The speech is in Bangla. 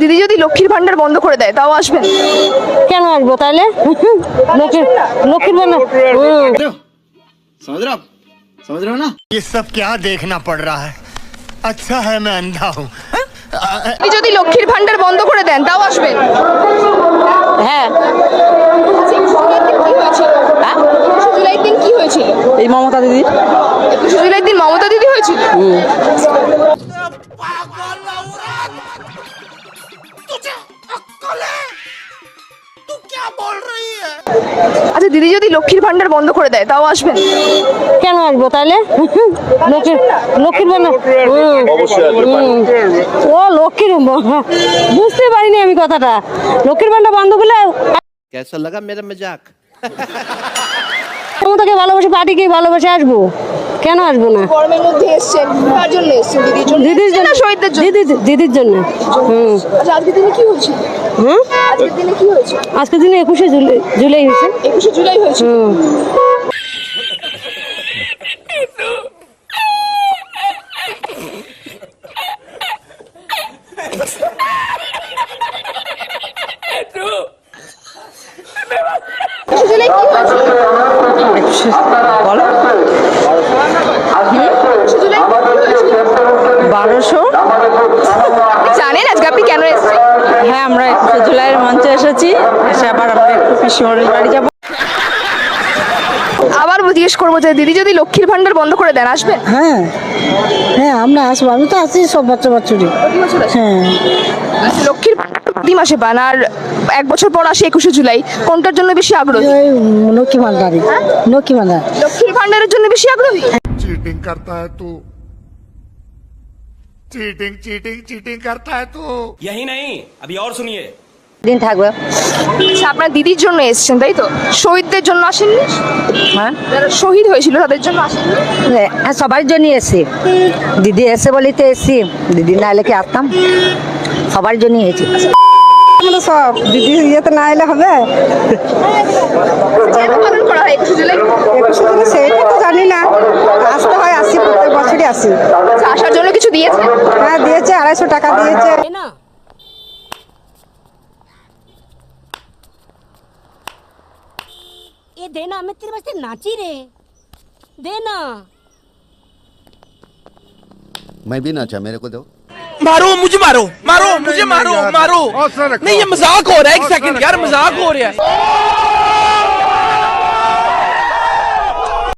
দিদি যদি লক্ষ্মীর ভান্ডার বন্ধ করে দেয় তাও আসবেন? কেন আসবো তাহলে? লক্ষ্মীর ভান্ডার समझ रहे हो ना? ये सब क्या देखना पड़ रहा है? अच्छा है मैं अंधा हूँ। দিদি যদি লক্ষ্মীর ভান্ডার বন্ধ করে দেন তাও আসবেন? হ্যাঁ। কি হয়েছিল? 21শে জুলাইয়ের দিন কি হয়েছিল? এই মমতা দিদি 21শে জুলাইয়ের দিন মমতা দিদি হয়েছিল। আচ্ছা দিদি যদি লক্ষ্মীর ভান্ডার বন্ধ করে দেয় তাও আসবেন? কেন আসবো তাহলে? লক্ষ্মীর ভান্ডার ও লক্ষ্মীর বুঝতে পারিনি আমি কথাটা। লক্ষ্মীর ভান্ডার বন্ধ করলে कैसा लगा मेरा मजाक? মমতাকে ভালোবাসে, পার্টিকে ভালোবাসে, আসবো কেন আসবো না? গরমের মধ্যে এসেছেন, কার জন্য এসেছেন? দিদির জন্য? দিদির জন্য, না শহীদদের জন্য? দিদির জন্য। আচ্ছা আজকের দিনে কি হয়েছিল? আজকের দিনে কি হয়েছে? আজকের দিনে 21শে জুলাই হয়েছে। 21শে জুলাই হয়েছে। জুলাই কি হয়েছিল? বলো। 21শে জুলাই কি হয়েছিল? 1200। আপনি জানেন আজকে আপনি কেন এসেছেন? হ্যাঁ, আমরা 21শে জুলাইয়ের মঞ্চে এসেছি, এসে আবার আমরা একটু পিসিমণির বাড়ি যাবো। আবার জিজ্ঞেস করবো যে দিদি যদি লক্ষ্মীর ভান্ডার বন্ধ করে দেন আসবেন? হ্যাঁ হ্যাঁ, আমরা আসবো, আমি তো আছি সব বছরই। প্রতি বছর আসেন? হ্যাঁ, আচ্ছা, লক্ষ্মীর ভান্ডার প্রতি মাসে পান আর 1 বছর পর আসে 21শে জুলাই, কোনটার জন্য বেশি আগ্রহী? লক্ষ্মী ভান্ডারি, লক্ষ্মী ভান্ডার। লক্ষ্মীর ভান্ডারের জন্য বেশি আগ্রহী? चीटिंग करता है तू, चीटिंग चीटिंग चीटिंग करता है तू। यही नहीं, अभी और सुनिए। দিন থাকবে। আচ্ছা আপনার দিদির জন্য এসেছেন তাই তো? শহীদদের জন্য আসেননি? হ্যাঁ, যারা শহীদ হয়েছিল তাদের জন্য আসেননি? হ্যাঁ, সবার জন্য এসছি। দিদি এসে বলি তো এসছি, দিদি না এলে কি আসতাম? সবার জন্য এসেছি আমরা সব। দিদি ইয়েতে না এলে হবে? কেন পালন করা হয় 21শে জুলাই? 21শে জুলাই সেইটা তো জানি না, আসতে হয়, আসি, প্রত্যেক বছরই আসি। আচ্ছা, আসার জন্য কিছু দিয়েছে? হ্যাঁ দিয়েছে, 250 টাকা দিয়েছে। ये देना, मैं तेरे वास्ते नाची रे, देना। मैं भी नाचा, मेरे को दो। मारो मुझे, मारो मुझे, मारो नहीं, ये मजाक हो रहा है। एक सेकंड यार, मजाक हो रहा है।